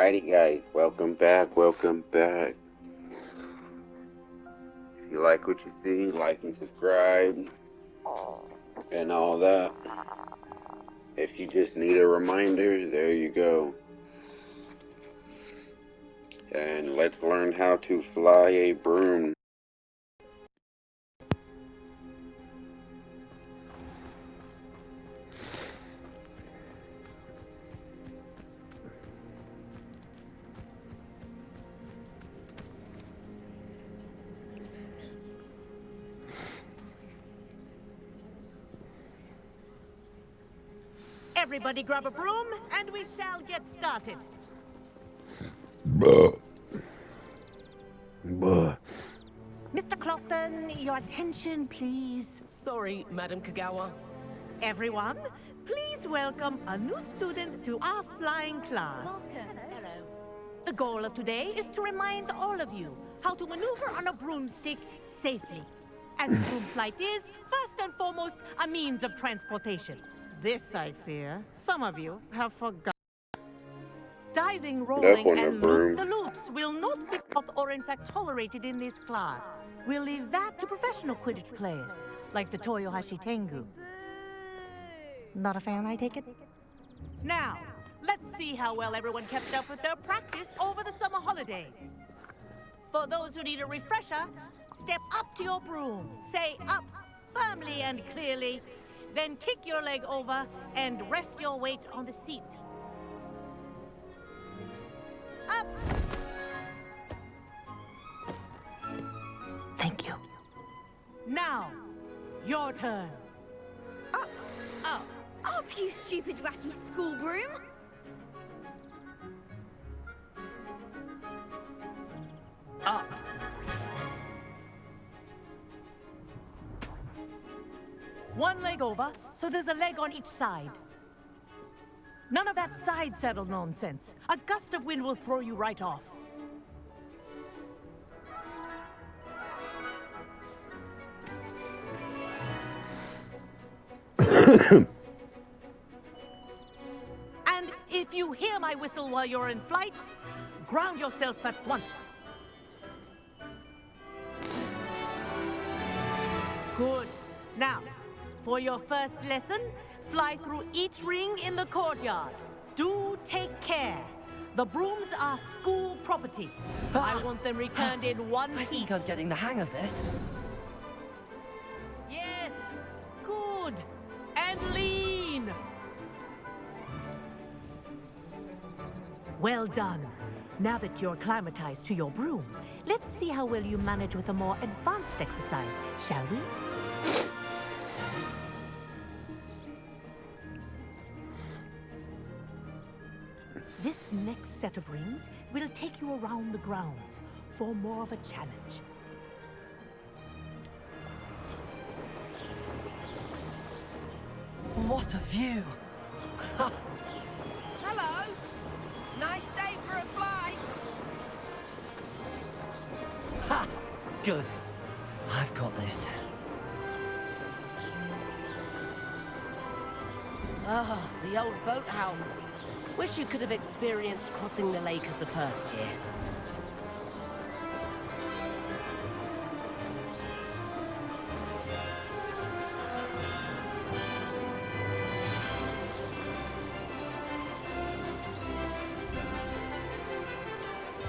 Alrighty guys, welcome back. If you like what you see, like and subscribe and all that. If you just need a reminder, there you go. And let's learn how to fly a broom. Everybody grab a broom, and we shall get started. Buh. Mr. Clopton, your attention, please. Sorry, Madam Kagawa. Everyone, please welcome a new student to our flying class. Welcome. Hello. The goal of today is to remind all of you how to maneuver on a broomstick safely. As broom flight is, first and foremost, a means of transportation. This, I fear, some of you have forgotten. Diving, rolling, and loop-the-loops will not be taught or in fact tolerated in this class. We'll leave that to professional Quidditch players, like the Toyohashi Tengu. Not a fan, I take it? Now, let's see how well everyone kept up with their practice over the summer holidays. For those who need a refresher, step up to your broom, say up firmly and clearly, then kick your leg over and rest your weight on the seat. Up! Thank you. Now, your turn. Up, you stupid ratty school broom! Up. One leg over, so there's a leg on each side. None of that side saddle nonsense. A gust of wind will throw you right off. And if you hear my whistle while you're in flight, ground yourself at once. Good. Now, for your first lesson, fly through each ring in the courtyard. Do take care. The brooms are school property. I want them returned in one piece. I think I'm getting the hang of this. Yes. Good. And lean. Well done. Now that you're acclimatized to your broom, let's see how well you manage with a more advanced exercise, shall we? This next set of rings will take you around the grounds for more of a challenge. What a view! Hello! Nice day for a flight! Ha! Good. I've got this. Ah, the old boathouse. Wish you could have experienced crossing the lake as the first year.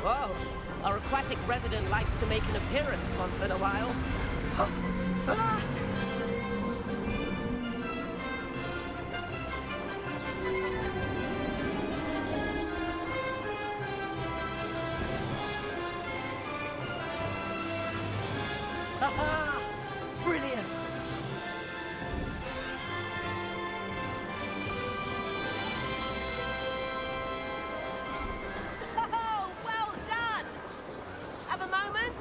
Whoa, our aquatic resident likes to make an appearance once in a while. Ah! Brilliant! Oh, well done! Have a moment?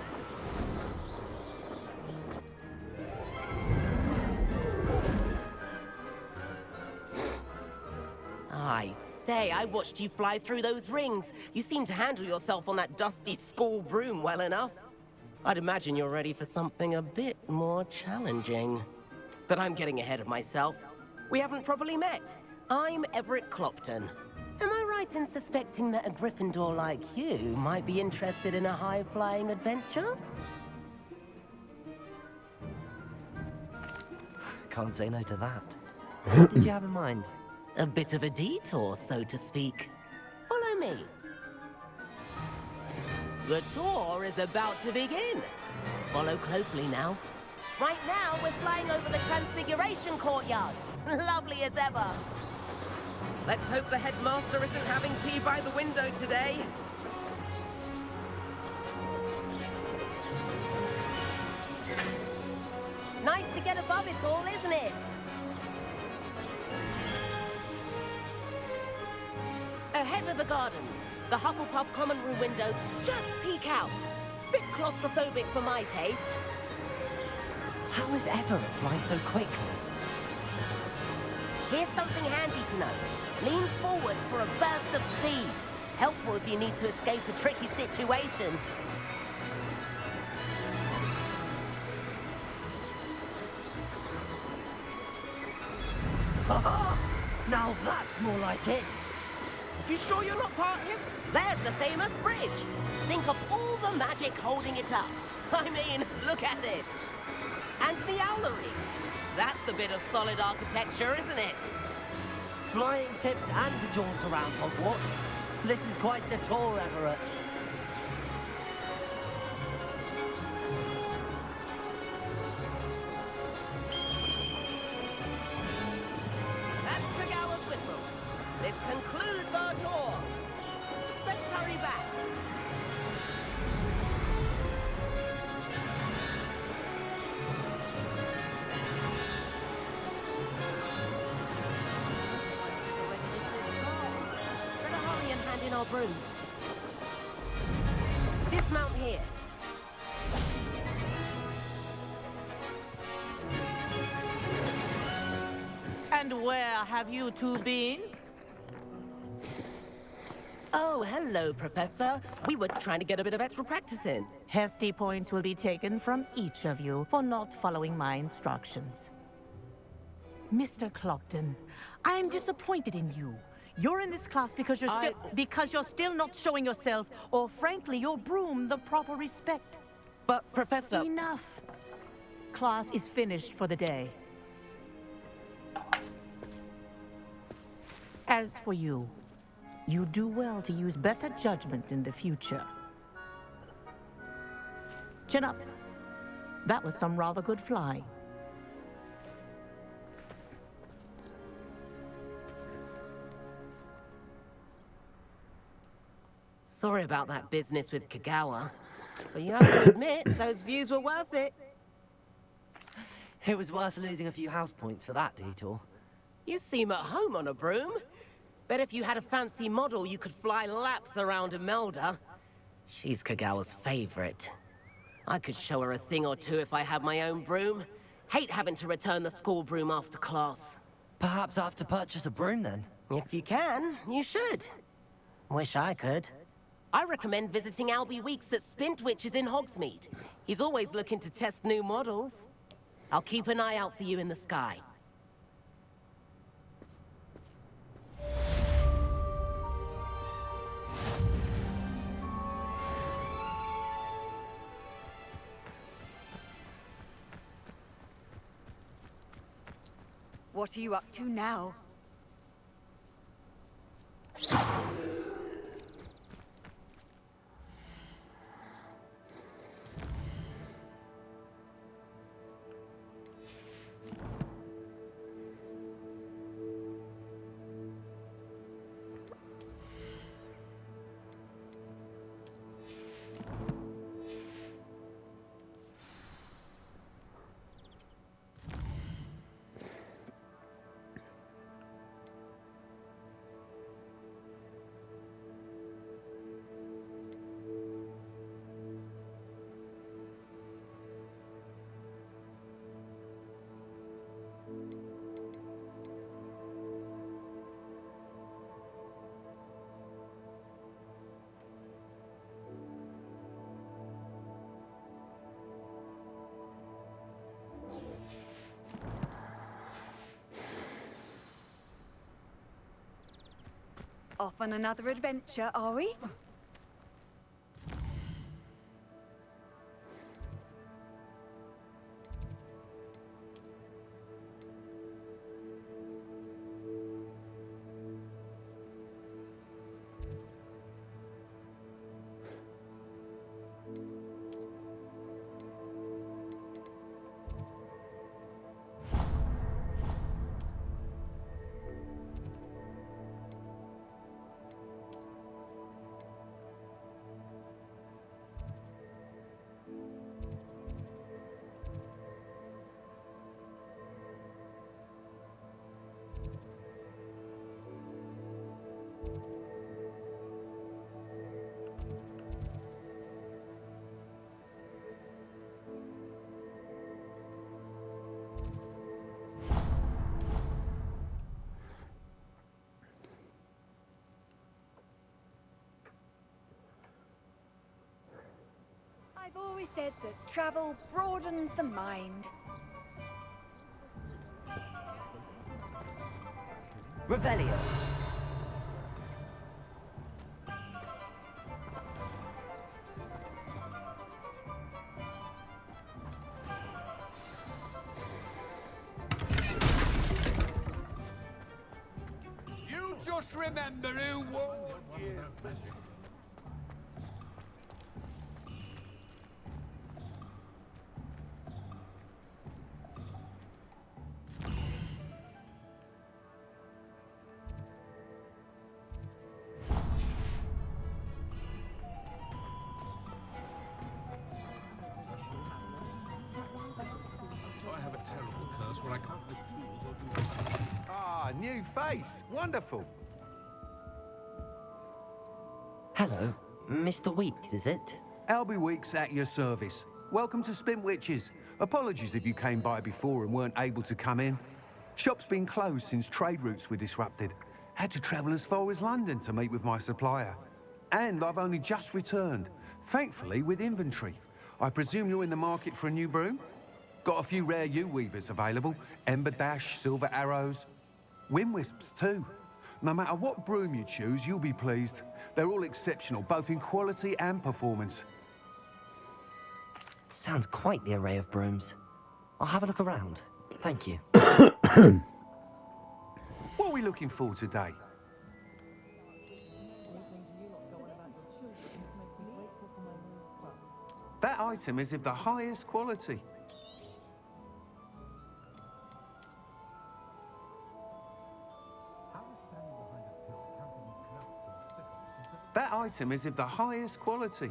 I say, I watched you fly through those rings. You seem to handle yourself on that dusty school broom well enough. I'd imagine you're ready for something a bit more challenging. But I'm getting ahead of myself. We haven't properly met. I'm Everett Clopton. Am I right in suspecting that a Gryffindor like you might be interested in a high-flying adventure? Can't say no to that. What did you have in mind? A bit of a detour, so to speak. Follow me. The tour is about to begin. Follow closely now. Right now, we're flying over the Transfiguration Courtyard. Lovely as ever. Let's hope the headmaster isn't having tea by the window today. Nice to get above it all, isn't it? Ahead of the gardens, the Hufflepuff common room windows just peek out. Bit claustrophobic for my taste. How is Everett flying so quickly? Here's something handy to know. Lean forward for a burst of speed. Helpful if you need to escape a tricky situation. Now that's more like it. You sure you're not part him? There's the famous bridge. Think of all the magic holding it up. I mean, look at it. And the owlery. That's a bit of solid architecture, isn't it? Flying tips and a jaunt around Hogwarts. This is quite the tour, Everett. That's Kagawa's whistle. This concludes our tour. Let's hurry back. Better hurry and hand in our brooms. Dismount here. And where have you two been? Oh, hello, Professor. We were trying to get a bit of extra practice in. Hefty points will be taken from each of you for not following my instructions. Mr. Clopton, I'm disappointed in you. You're in this class because you're still not showing yourself, or frankly, your broom, the proper respect. But, Professor... Enough. Class is finished for the day. As for you, you do well to use better judgment in the future. Chin up. That was some rather good flying. Sorry about that business with Kagawa. But you have to admit, those views were worth it. It was worth losing a few house points for that detour. You seem at home on a broom. Bet if you had a fancy model, you could fly laps around Imelda. She's Kagawa's favorite. I could show her a thing or two if I had my own broom. Hate having to return the school broom after class. Perhaps I have to purchase a broom then? If you can, you should. Wish I could. I recommend visiting Albie Weeks at Spintwitches in Hogsmeade. He's always looking to test new models. I'll keep an eye out for you in the sky. What are you up to now? Off on another adventure, are we? I've always said that travel broadens the mind. Revelio. You just remember who warned you. I have a terrible curse where I can't lift tools or do... Ah, new face. Wonderful. Hello, Mr. Weeks, is it? Albie Weeks at your service. Welcome to Spintwitches. Apologies if you came by before and weren't able to come in. Shop's been closed since trade routes were disrupted. Had to travel as far as London to meet with my supplier. And I've only just returned, thankfully with inventory. I presume you're in the market for a new broom? Got a few rare yew-weavers available. Ember Dash, Silver Arrows. Wind Wisps too. No matter what broom you choose, you'll be pleased. They're all exceptional, both in quality and performance. Sounds quite the array of brooms. I'll have a look around. Thank you. What are we looking for today? That item is of the highest quality. That item is of the highest quality.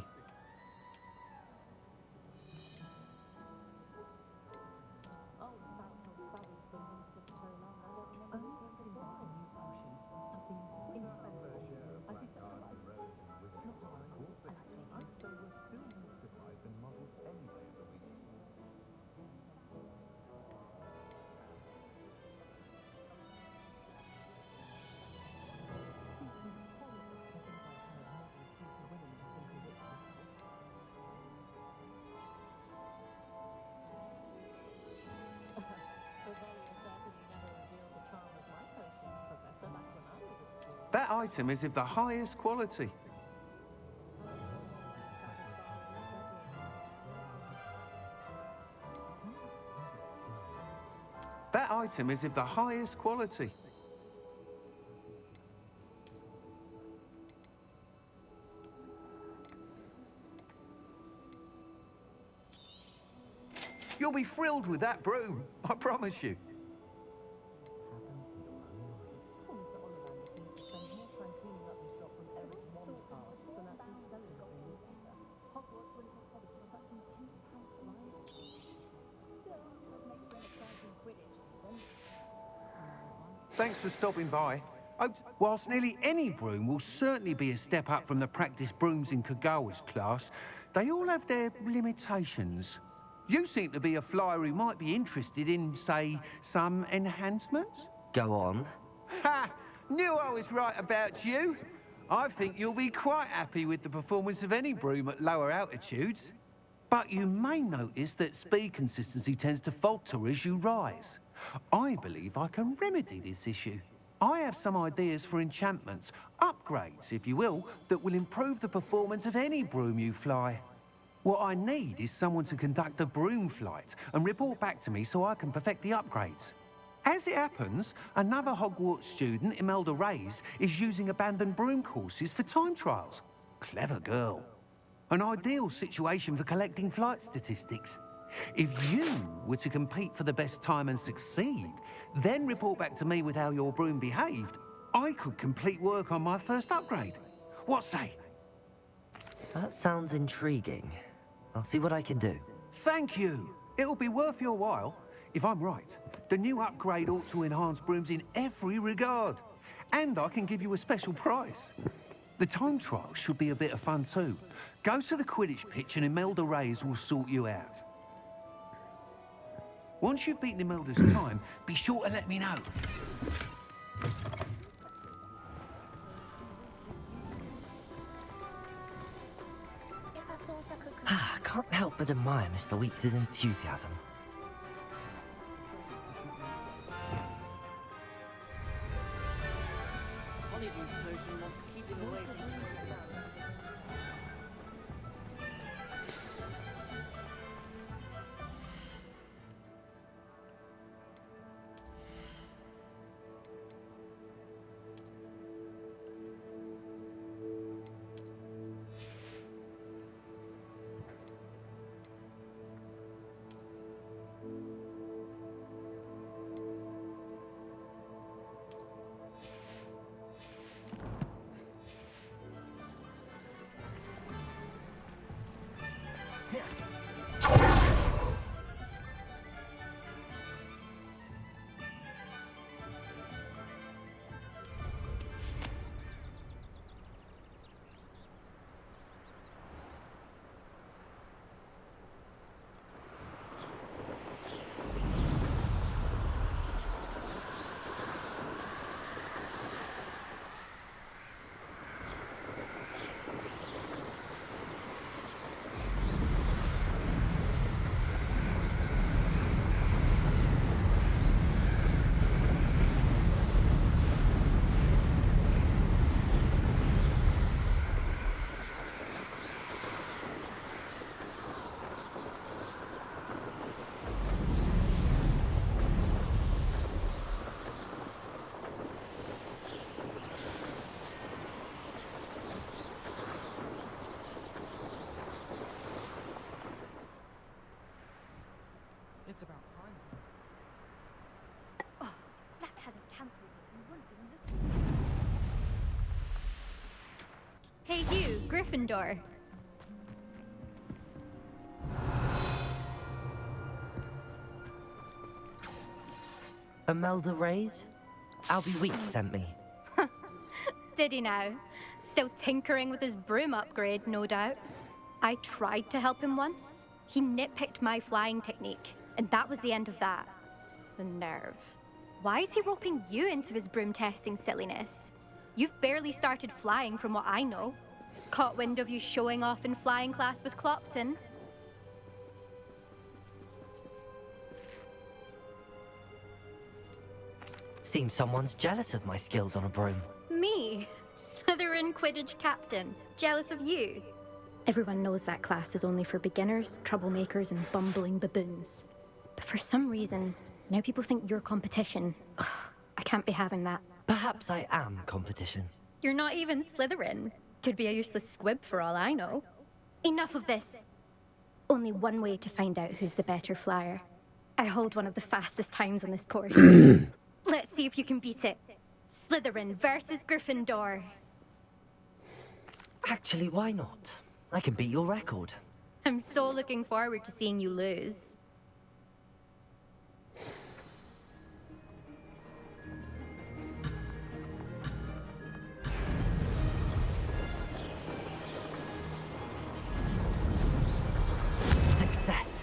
That item is of the highest quality. That item is of the highest quality. You'll be thrilled with that broom, I promise you. Thanks for stopping by. Whilst nearly any broom will certainly be a step up from the practice brooms in Kagawa's class, they all have their limitations. You seem to be a flyer who might be interested in, say, some enhancements? Go on. Ha! Knew I was right about you. I think you'll be quite happy with the performance of any broom at lower altitudes. But you may notice that speed consistency tends to falter as you rise. I believe I can remedy this issue. I have some ideas for enchantments, upgrades, if you will, that will improve the performance of any broom you fly. What I need is someone to conduct a broom flight and report back to me so I can perfect the upgrades. As it happens, another Hogwarts student, Imelda Reyes, is using abandoned broom courses for time trials. Clever girl. An ideal situation for collecting flight statistics. If you were to compete for the best time and succeed, then report back to me with how your broom behaved, I could complete work on my first upgrade. What say? That sounds intriguing. I'll see what I can do. Thank you. It'll be worth your while. If I'm right, the new upgrade ought to enhance brooms in every regard. And I can give you a special price. The time trial should be a bit of fun too. Go to the Quidditch pitch and Imelda Reyes will sort you out. Once you've beaten Imelda's time, be sure to let me know. I can't help but admire Mr. Weeks' enthusiasm. Honeydew solution loves keeping away from It's about time. Oh, that hadn't cancelled it. We wouldn't been looking. Hey you, Gryffindor. Imelda Reyes? Albie Weeks sent me. Did he now? Still tinkering with his broom upgrade, no doubt. I tried to help him once. He nitpicked my flying technique, and that was the end of that. The nerve. Why is he roping you into his broom testing silliness? You've barely started flying from what I know. Caught wind of you showing off in flying class with Clopton. Seems someone's jealous of my skills on a broom. Me? Slytherin Quidditch captain. Jealous of you? Everyone knows that class is only for beginners, troublemakers, and bumbling baboons. But for some reason, now people think you're competition. Ugh, I can't be having that. Perhaps I am competition. You're not even Slytherin. Could be a useless squib for all I know. Enough of this. Only one way to find out who's the better flyer. I hold one of the fastest times on this course. Let's see if you can beat it. Slytherin versus Gryffindor. Actually, why not? I can beat your record. I'm so looking forward to seeing you lose. Success.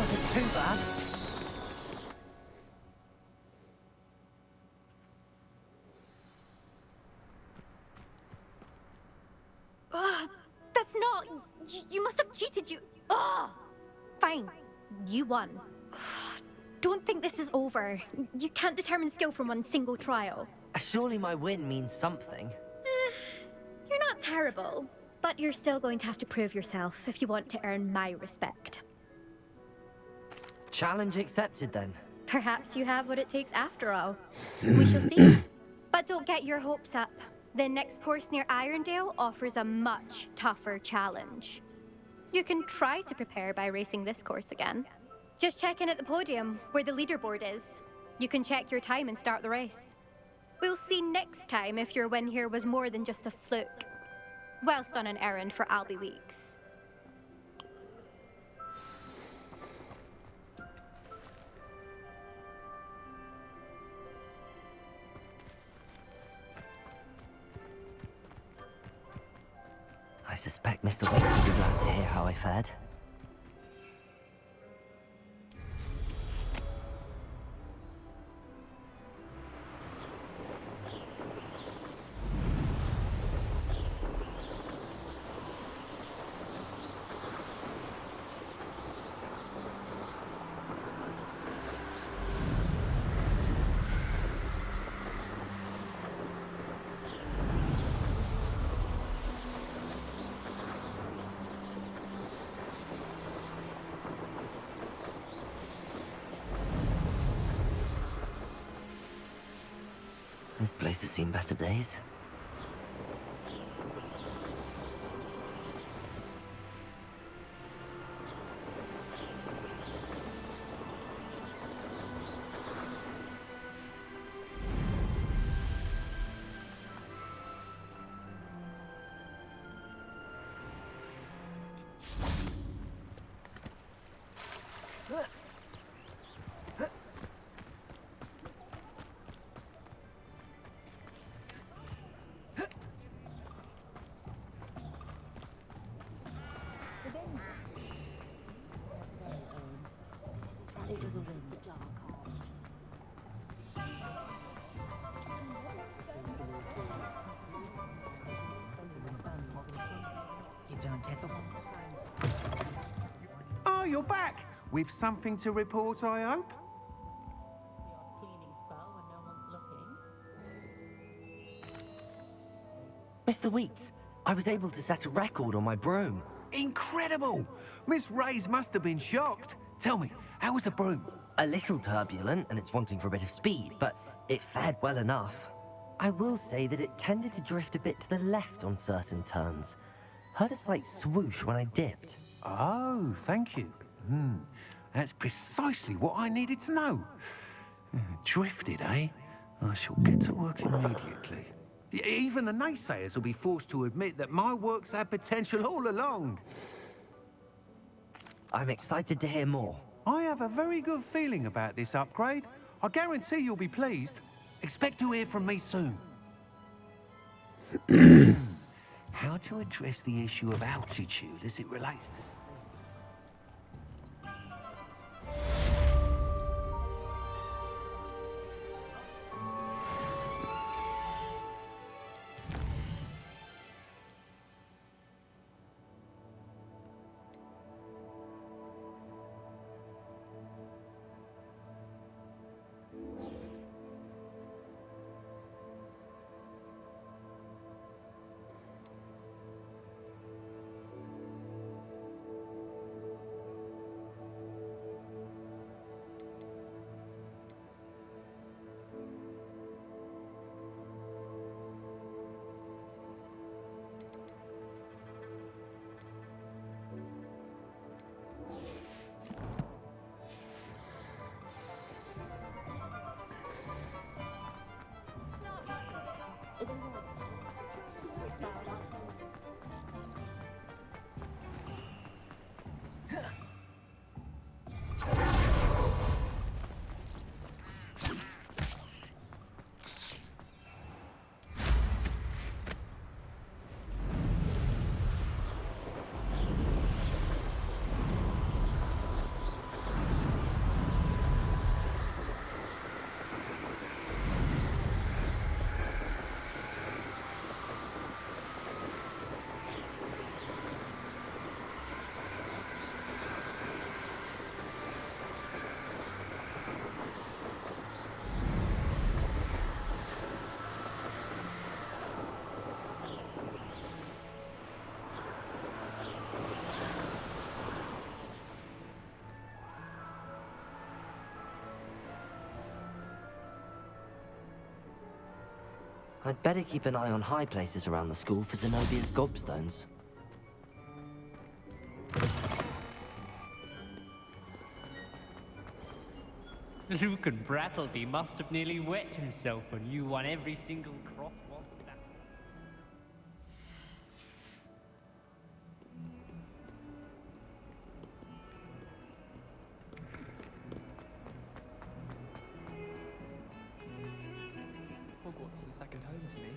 wasn't too bad. Ugh, that's not... You must have cheated, you... Ugh! Fine. You won. Don't think this is over. You can't determine skill from one single trial. Surely my win means something. You're not terrible, but you're still going to have to prove yourself if you want to earn my respect. Challenge accepted then. Perhaps you have what it takes after all. We shall see. But don't get your hopes up. The next course near Irondale offers a much tougher challenge. You can try to prepare by racing this course again. Just check in at the podium, where the leaderboard is. You can check your time and start the race. We'll see next time if your win here was more than just a fluke. Whilst on an errand for Albie Weeks. I suspect Mr. Weeks will be glad to hear how I fared. This place has seen better days. Oh, you're back! With something to report, I hope? Mr. Weeks, I was able to set a record on my broom. Incredible! Miss Reyes must have been shocked. Tell me, how was the broom? A little turbulent, and it's wanting for a bit of speed, but it fared well enough. I will say that it tended to drift a bit to the left on certain turns. Heard a slight swoosh when I dipped. Oh, thank you. That's precisely what I needed to know. Drifted, eh? I shall get to work immediately. Even the naysayers will be forced to admit that my work's had potential all along. I'm excited to hear more. I have a very good feeling about this upgrade. I guarantee you'll be pleased. Expect to hear from me soon. How to address the issue of altitude as it relates to... I'd better keep an eye on high places around the school for Zenobia's gobstones. Luke and Brattleby must have nearly wet himself when you won every single crosswalk battle. Hogwarts is a second home to me.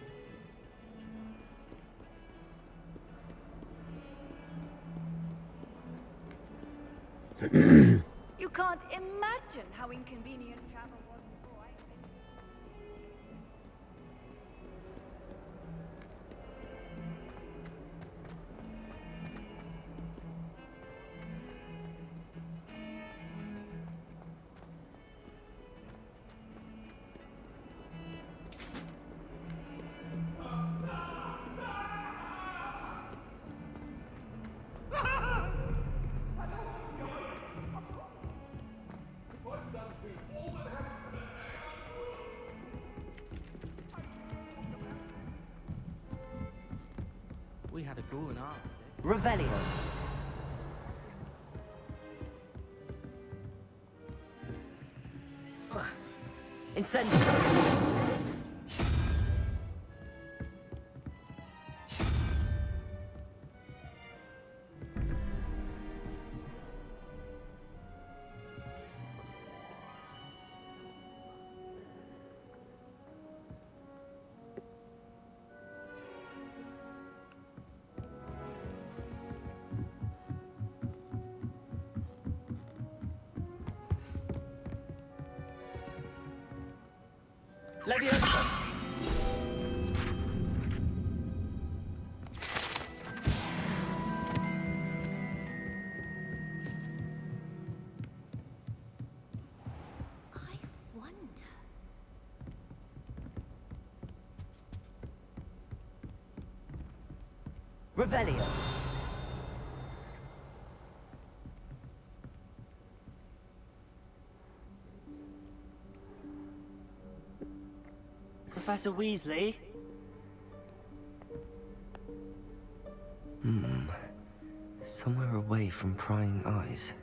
You can't imagine how inconvenient travel was before I came. We had a cool and art. Revelio. Incendio. Leviosa. I wonder. Revelio. Professor Weasley? Somewhere away from prying eyes.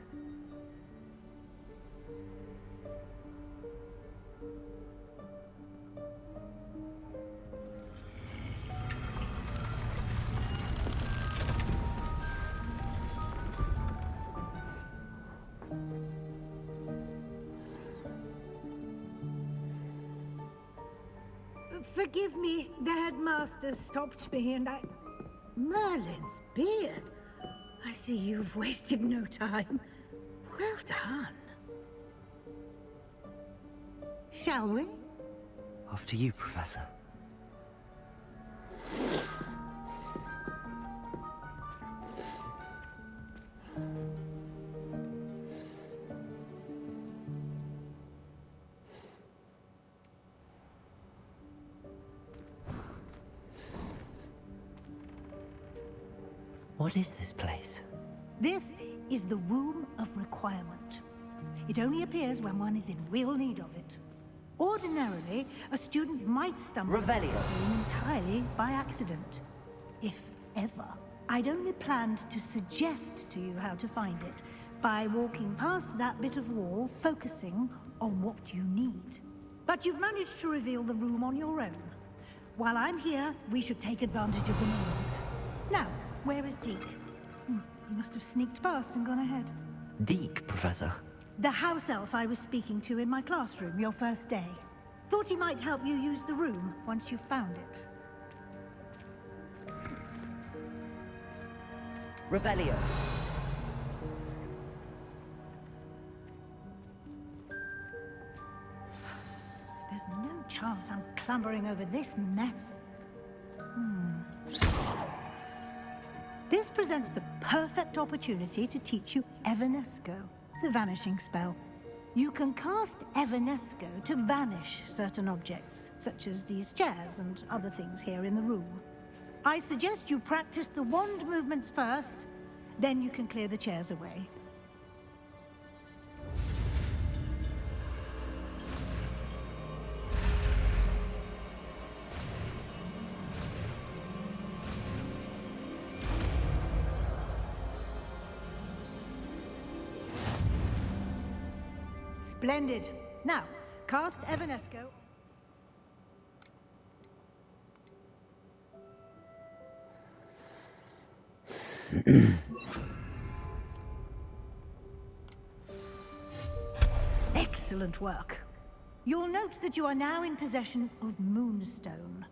Forgive me, the headmaster stopped me and I... Merlin's beard. I see you've wasted no time. Well done. Shall we? After you, Professor. What is this place? This is the Room of Requirement. It only appears when one is in real need of it. Ordinarily, a student might stumble Revelio. upon this room entirely by accident. If ever. I'd only planned to suggest to you how to find it by walking past that bit of wall, focusing on what you need. But you've managed to reveal the room on your own. While I'm here, we should take advantage of the moment. Now, where is Deke? He must have sneaked past and gone ahead. Deke, Professor. The house elf I was speaking to in my classroom your first day. Thought he might help you use the room once you've found it. Revelio. There's no chance I'm clambering over this mess. This presents the perfect opportunity to teach you Evanesco, the vanishing spell. You can cast Evanesco to vanish certain objects, such as these chairs and other things here in the room. I suggest you practice the wand movements first, then you can clear the chairs away. Splendid. Now, cast Evanesco. Excellent work. You'll note that you are now in possession of Moonstone.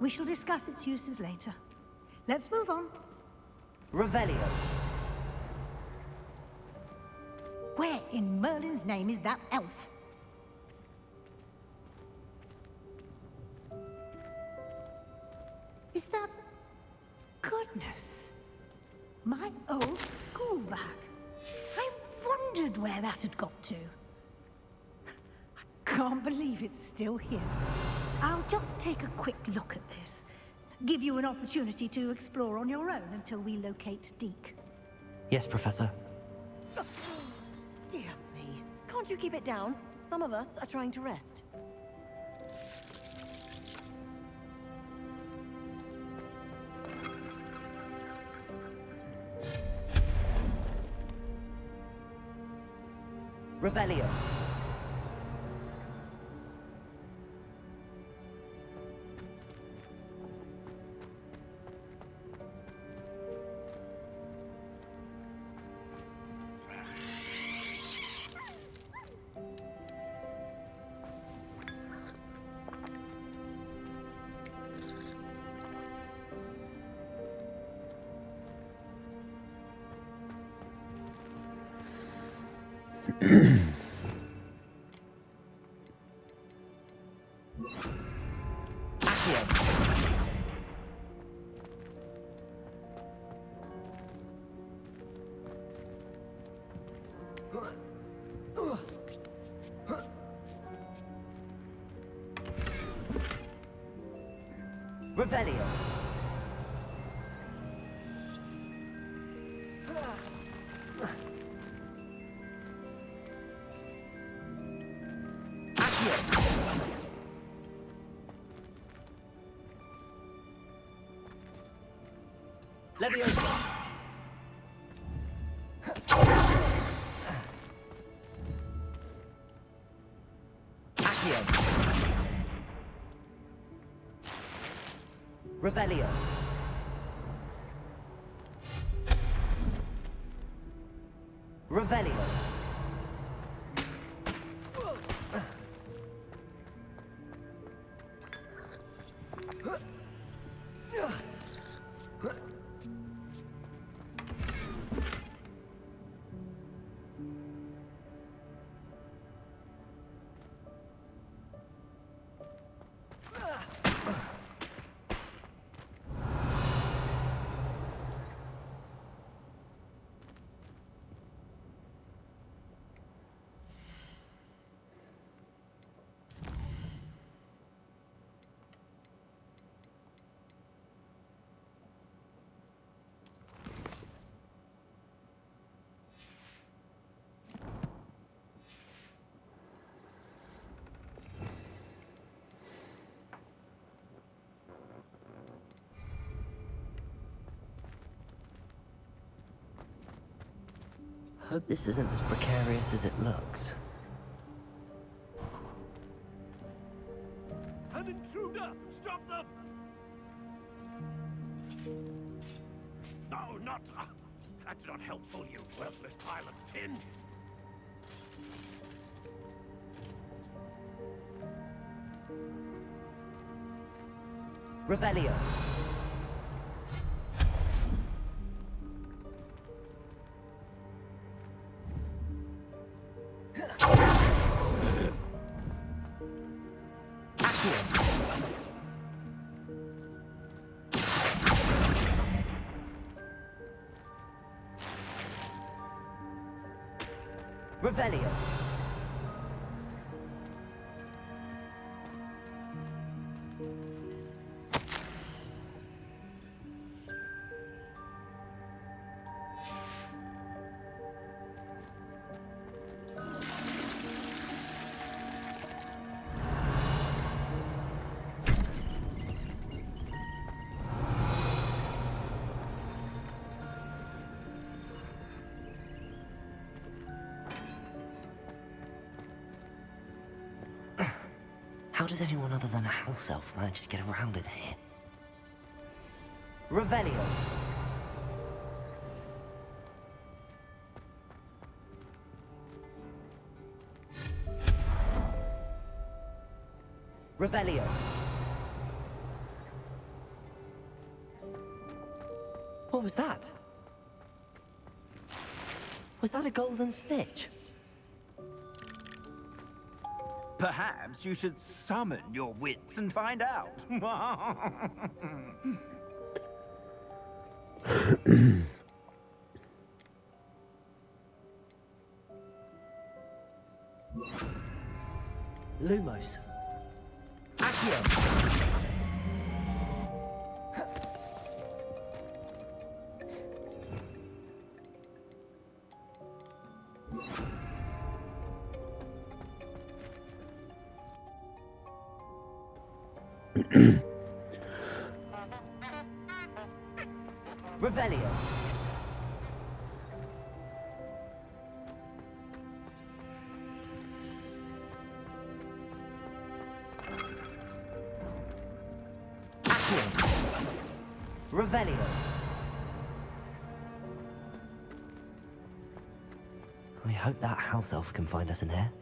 We shall discuss its uses later. Let's move on. Revelio. Where in Merlin's name is that elf? Is that... Goodness. My old school bag. I wondered where that had got to. I can't believe it's still here. I'll just take a quick look at this. Give you an opportunity to explore on your own until we locate Deke. Yes, Professor. Dear me. Can't you keep it down? Some of us are trying to rest. Revelio. Revelio. Leviosa. Accio. Revelio. Revelio. Hope this isn't as precarious as it looks. An intruder! Stop them! No, not... that's not helpful, you worthless pile of tin! Revelio. Revelio. How does anyone other than a house elf manage to get around in here? Revelio. Revelio. What was that? Was that a golden snitch? Perhaps you should summon your wits and find out. Lumos. Accio. Revelio. Accio. Revelio. I hope that house elf can find us in here.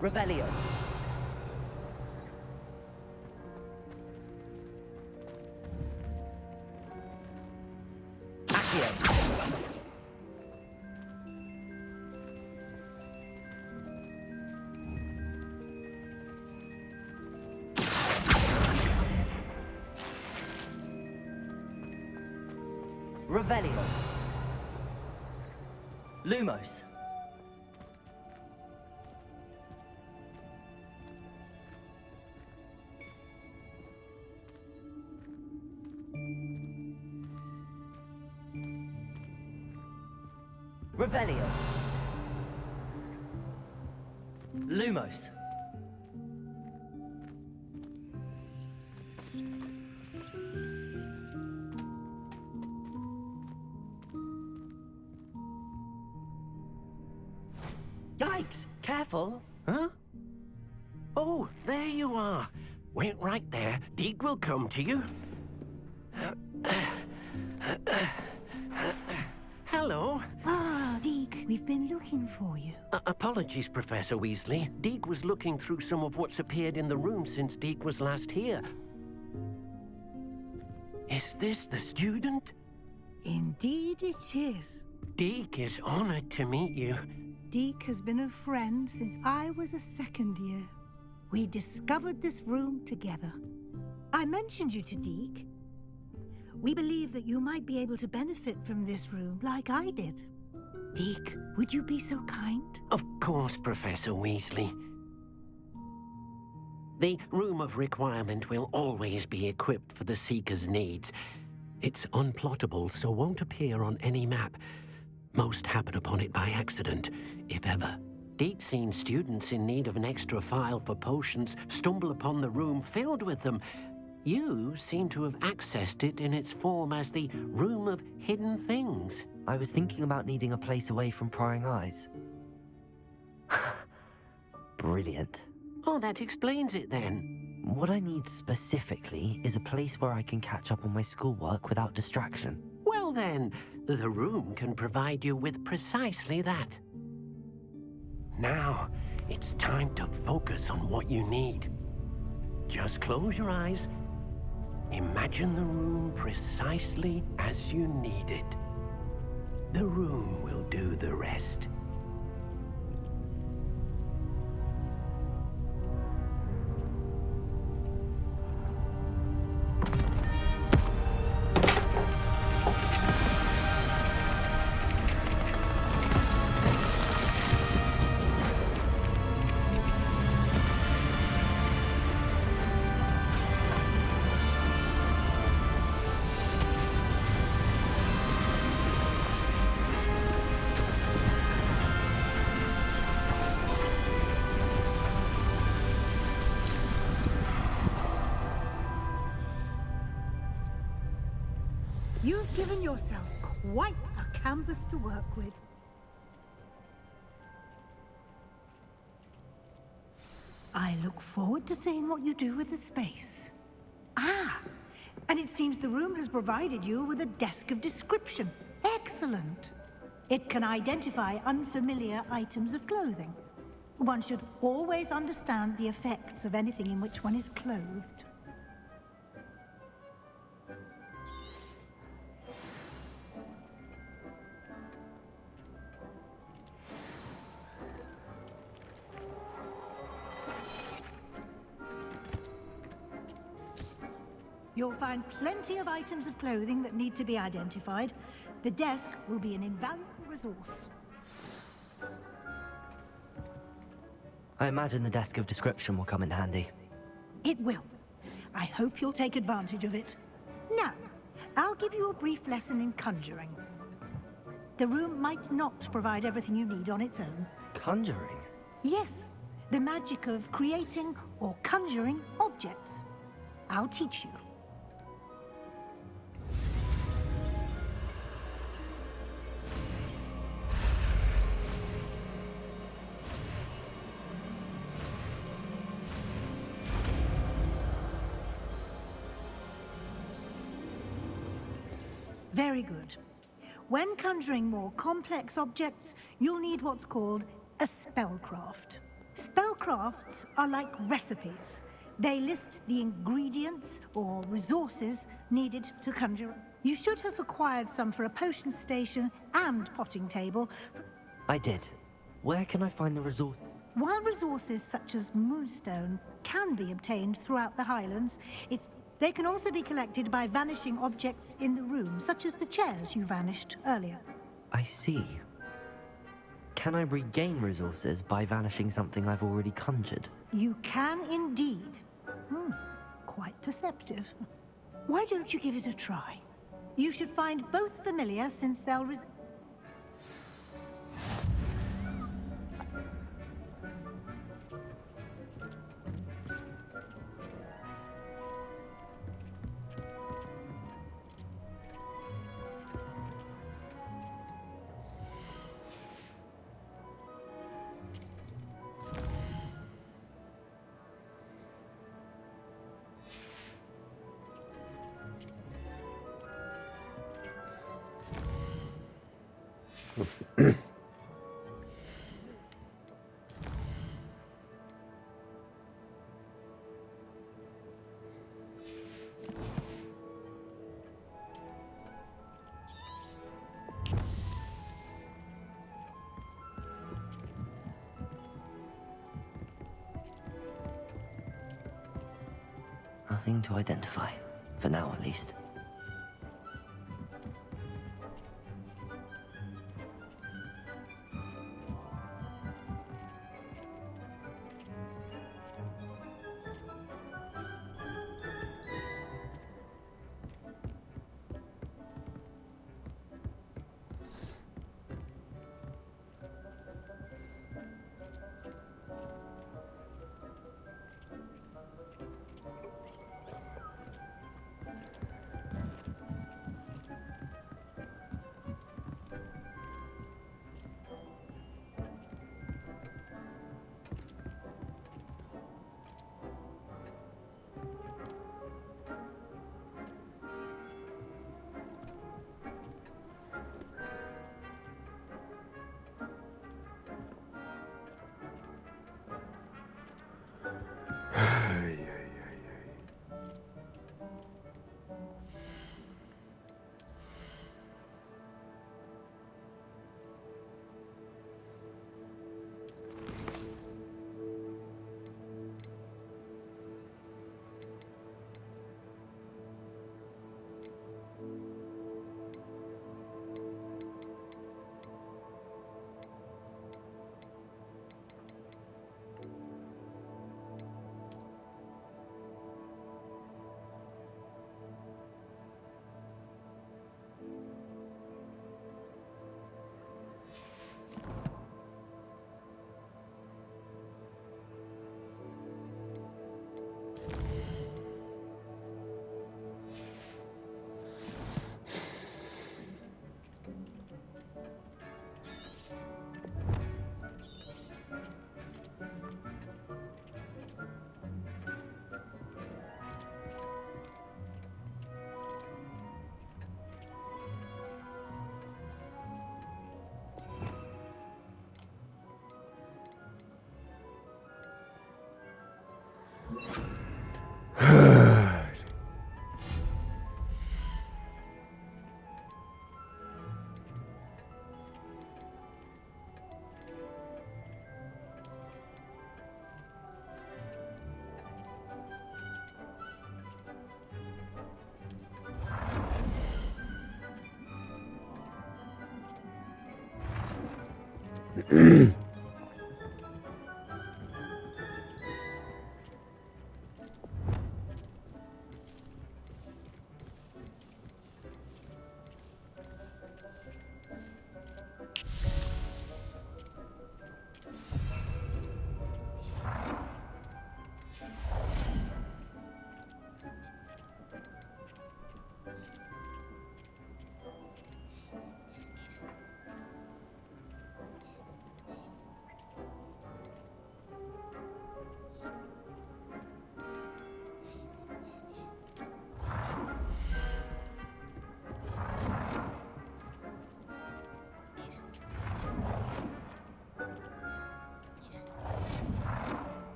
Revelio. Accio. Revelio. Lumos. Revelio. Lumos. Yikes! Careful! Huh? Oh, there you are. Wait right there. Deek will come to you. Hello. Ah, Deek, we've been looking for you. Apologies, Professor Weasley. Deek was looking through some of what's appeared in the room since Deek was last here. Is this the student? Indeed it is. Deek is honored to meet you. Deek has been a friend since I was a second year. We discovered this room together. I mentioned you to Deek. We believe that you might be able to benefit from this room like I did. Deek, would you be so kind? Of course, Professor Weasley. The Room of Requirement will always be equipped for the Seeker's needs. It's unplottable, so won't appear on any map. Most happen upon it by accident, if ever. Deek's seen students in need of an extra file for potions stumble upon the room filled with them. You seem to have accessed it in its form as the Room of Hidden Things. I was thinking about needing a place away from prying eyes. Brilliant. Oh, that explains it then. What I need specifically is a place where I can catch up on my schoolwork without distraction. Well then, the room can provide you with precisely that. Now, it's time to focus on what you need. Just close your eyes. Imagine the room precisely as you need it. The room will do the rest. You've given yourself quite a canvas to work with. I look forward to seeing what you do with the space. Ah, and it seems the room has provided you with a desk of description. Excellent. It can identify unfamiliar items of clothing. One should always understand the effects of anything in which one is clothed. You'll find plenty of items of clothing that need to be identified. The desk will be an invaluable resource. I imagine the desk of description will come in handy. It will. I hope you'll take advantage of it. Now, I'll give you a brief lesson in conjuring. The room might not provide everything you need on its own. Conjuring? Yes, the magic of creating or conjuring objects. I'll teach you. Very good. When conjuring more complex objects, you'll need what's called a spellcraft. Spellcrafts are like recipes. They list the ingredients or resources needed to conjure. You should have acquired some for a potion station and potting table. I did. Where can I find the resource? While resources such as moonstone can be obtained throughout the Highlands, they can also be collected by vanishing objects in the room, such as the chairs you vanished earlier. I see. Can I regain resources by vanishing something I've already conjured? You can indeed. Quite perceptive. Why don't you give it a try? You should find both familiar, since they'll Nothing to identify. For now, at least.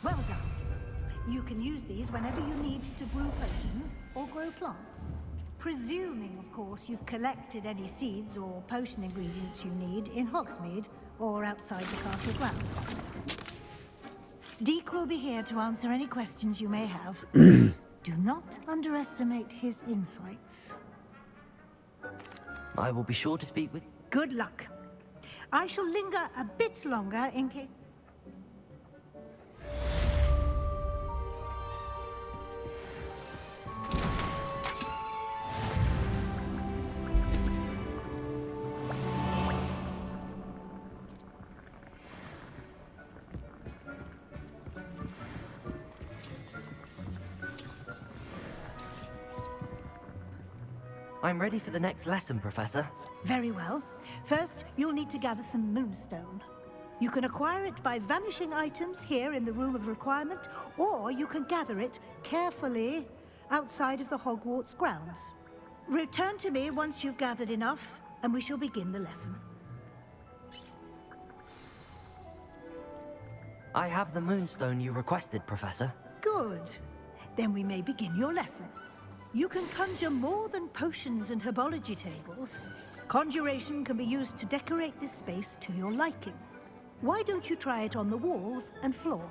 Well done. You can use these whenever you need to brew potions or grow plants. Presuming, of course, you've collected any seeds or potion ingredients you need in Hogsmeade or outside the castle ground. Deke will be here to answer any questions you may have. Do not underestimate his insights. I will be sure to speak with... Good luck. I shall linger a bit longer in case... I'm ready for the next lesson, Professor. Very well. First, you'll need to gather some moonstone. You can acquire it by vanishing items here in the Room of Requirement, or you can gather it carefully outside of the Hogwarts grounds. Return to me once you've gathered enough, and we shall begin the lesson. I have the moonstone you requested, Professor. Good. Then we may begin your lesson. You can conjure more than potions and herbology tables. Conjuration can be used to decorate this space to your liking. Why don't you try it on the walls and floor?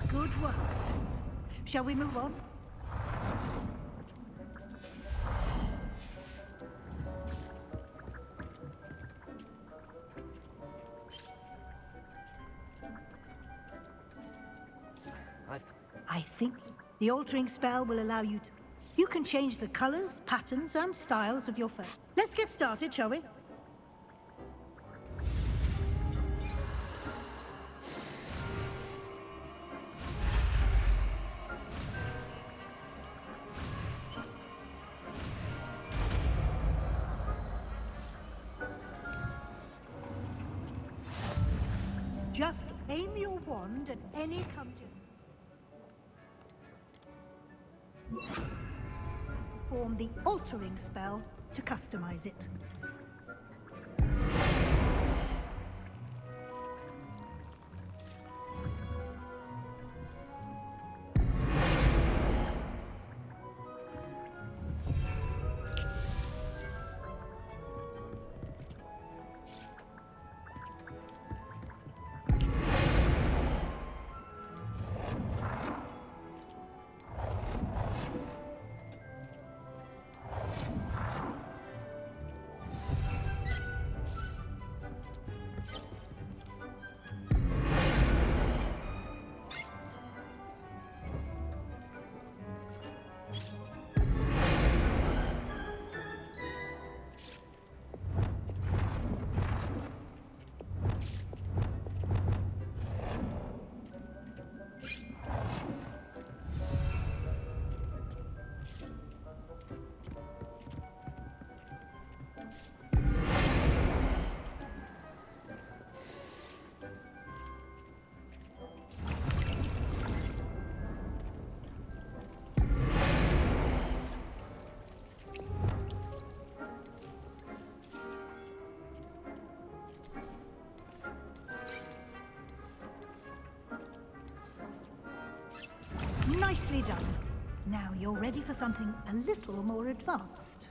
Good work. Shall we move on? I think the altering spell will allow you to... You can change the colors, patterns, and styles of your fur. Let's get started, shall we? Just aim your wand at any conjure. Perform the altering spell to customize it. Nicely done. Now you're ready for something a little more advanced.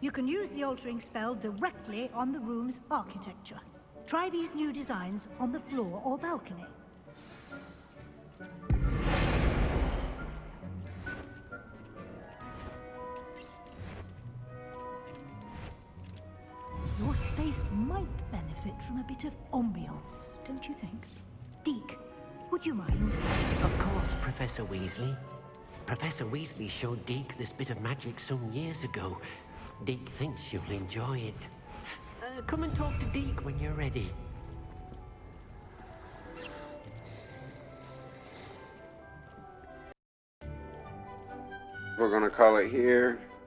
You can use the altering spell directly on the room's architecture. Try these new designs on the floor or balcony. Your space might benefit from a bit of ambiance, don't you think? Deke, would you mind? Of course, Professor Weasley. Professor Weasley showed Deke this bit of magic some years ago. Deke thinks you'll enjoy it. Come and talk to Deke when you're ready. We're gonna call it here.